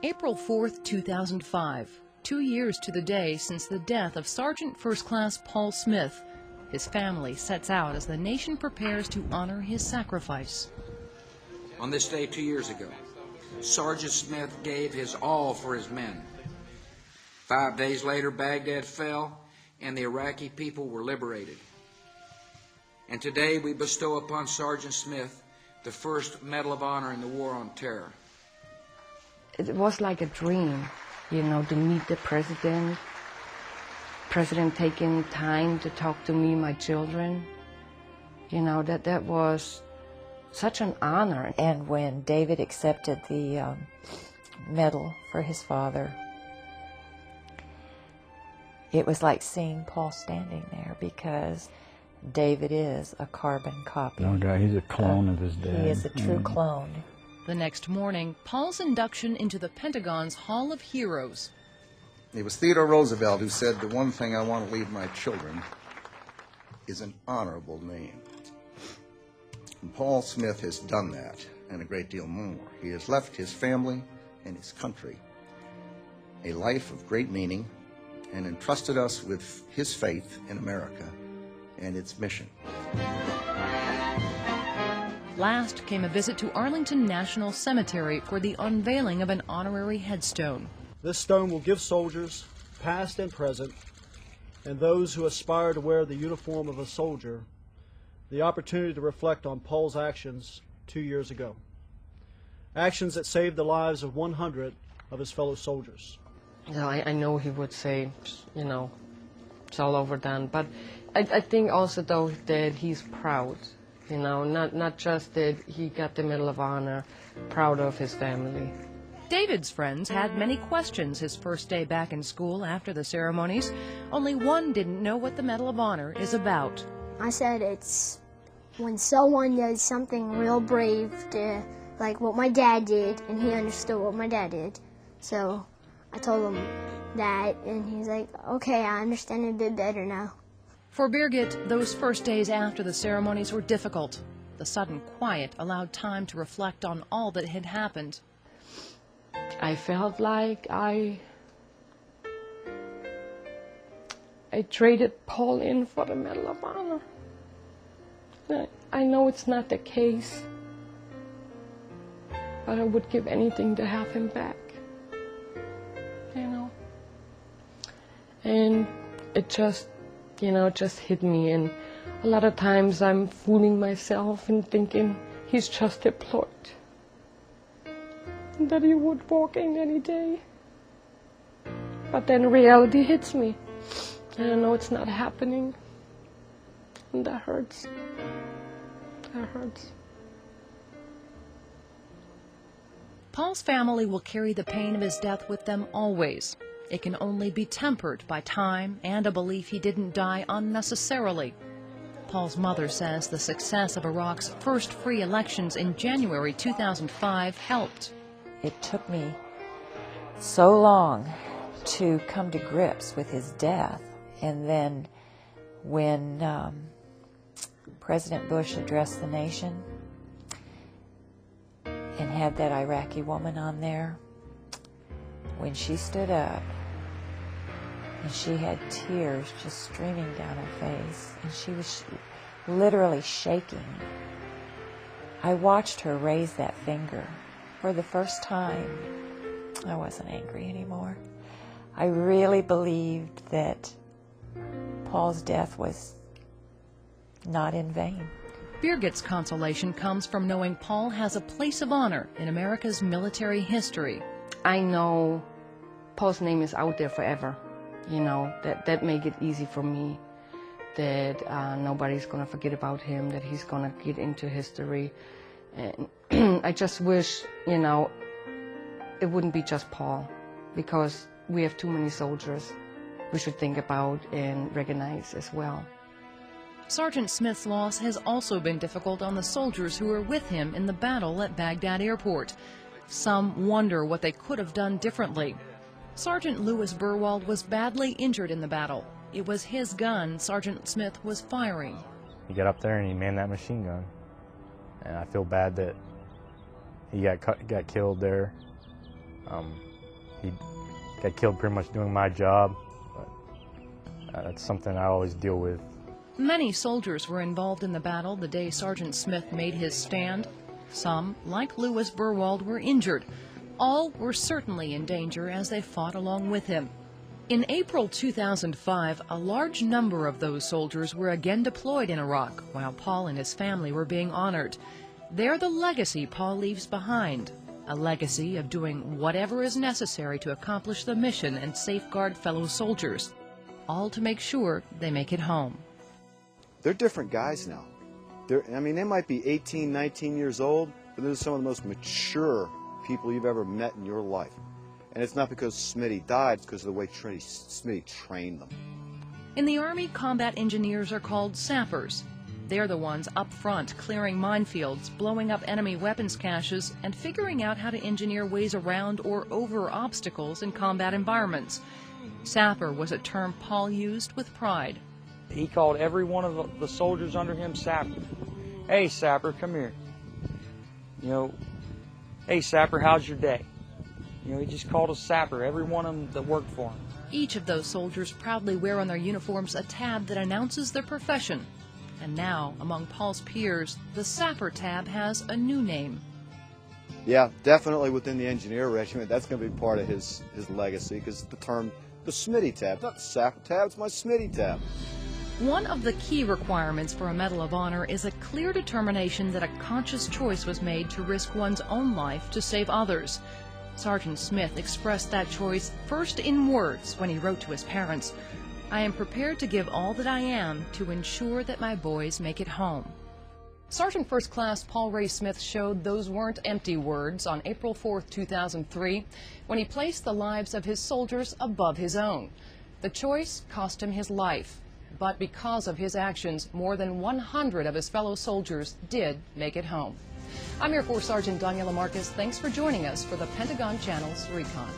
April 4th, 2005, 2 years to the day since the death of Sergeant First Class Paul Smith. His family sets out as the nation prepares to honor his sacrifice. On this day 2 years ago, Sergeant Smith gave his all for his men. 5 days later, Baghdad fell and the Iraqi people were liberated. And today we bestow upon Sergeant Smith the first Medal of Honor in the War on Terror. It was like a dream, you know, to meet the president taking time to talk to me, my children. You know, that was such an honor. And when David accepted the medal for his father, it was like seeing Paul standing there, because David is a carbon copy. No doubt, he's a clone of his dad. He is a true clone. The next morning, Paul's induction into the Pentagon's Hall of Heroes. It was Theodore Roosevelt who said, "The one thing I want to leave my children is an honorable name." And Paul Smith has done that, and a great deal more. He has left his family and his country a life of great meaning, and entrusted us with his faith in America and its mission. Last came a visit to Arlington National Cemetery for the unveiling of an honorary headstone. This stone will give soldiers, past and present, and those who aspire to wear the uniform of a soldier, the opportunity to reflect on Paul's actions 2 years ago. Actions that saved the lives of 100 of his fellow soldiers. You know, I know he would say, you know, it's all over done, but I think also, though, that he's proud, you know, not just that he got the Medal of Honor, proud of his family. David's friends had many questions his first day back in school after the ceremonies. Only one didn't know what the Medal of Honor is about. I said it's when someone does something real brave, like what my dad did, and he understood what my dad did. So I told him that, and he's like, okay, I understand it a bit better now. For Birgit, those first days after the ceremonies were difficult. The sudden quiet allowed time to reflect on all that had happened. I felt like I traded Paul in for the Medal of Honor. I know it's not the case, but I would give anything to have him back, you know. And it just, you know, just hit me, and a lot of times I'm fooling myself and thinking he's just deployed, and that he would walk in any day. But then reality hits me, and I know it's not happening, and that hurts. That hurts. Paul's family will carry the pain of his death with them always. It can only be tempered by time and a belief he didn't die unnecessarily. Paul's mother says the success of Iraq's first free elections in January 2005 helped. It took me so long to come to grips with his death. And then when President Bush addressed the nation and had that Iraqi woman on there, when she stood up and she had tears just streaming down her face, and she was literally shaking, I watched her raise that finger. For the first time, I wasn't angry anymore. I really believed that Paul's death was not in vain. Birgit's consolation comes from knowing Paul has a place of honor in America's military history. I know Paul's name is out there forever. You know, that make it easy for me, that nobody's going to forget about him, that he's going to get into history. And I just wish, you know, it wouldn't be just Paul, because we have too many soldiers we should think about and recognize as well. Sergeant Smith's loss has also been difficult on the soldiers who were with him in the battle at Baghdad Airport. Some wonder what they could have done differently. Sergeant Louis Burwald was badly injured in the battle. It was his gun Sergeant Smith was firing. He got up there and he manned that machine gun. And I feel bad that he got killed there. He got killed pretty much doing my job, but that's something I always deal with. Many soldiers were involved in the battle the day Sergeant Smith made his stand. Some, like Louis Burwald, were injured. All were certainly in danger as they fought along with him. In April 2005, a large number of those soldiers were again deployed in Iraq, while Paul and his family were being honored. They're the legacy Paul leaves behind, a legacy of doing whatever is necessary to accomplish the mission and safeguard fellow soldiers, all to make sure they make it home. They're different guys now. They might be 18, 19 years old, but they're some of the most mature people you've ever met in your life. And it's not because Smitty died, it's because of the way Smitty trained them. In the Army, combat engineers are called sappers. They're the ones up front clearing minefields, blowing up enemy weapons caches, and figuring out how to engineer ways around or over obstacles in combat environments. Sapper was a term Paul used with pride. He called every one of the soldiers under him Sapper. Hey, Sapper, come here. Hey, Sapper, how's your day? He just called us Sapper, every one of them that worked for him. Each of those soldiers proudly wear on their uniforms a tab that announces their profession. And now, among Paul's peers, the Sapper tab has a new name. Yeah, definitely within the engineer regiment, that's going to be part of his legacy, because the term, the Smitty tab, not the Sapper tab, it's my Smitty tab. One of the key requirements for a Medal of Honor is a clear determination that a conscious choice was made to risk one's own life to save others. Sergeant Smith expressed that choice first in words when he wrote to his parents, "I am prepared to give all that I am to ensure that my boys make it home." Sergeant First Class Paul Ray Smith showed those weren't empty words on April 4th, 2003, when he placed the lives of his soldiers above his own. The choice cost him his life, but because of his actions, more than 100 of his fellow soldiers did make it home. I'm Air Force Sergeant Daniela Marcus. Thanks for joining us for the Pentagon Channel's Recon.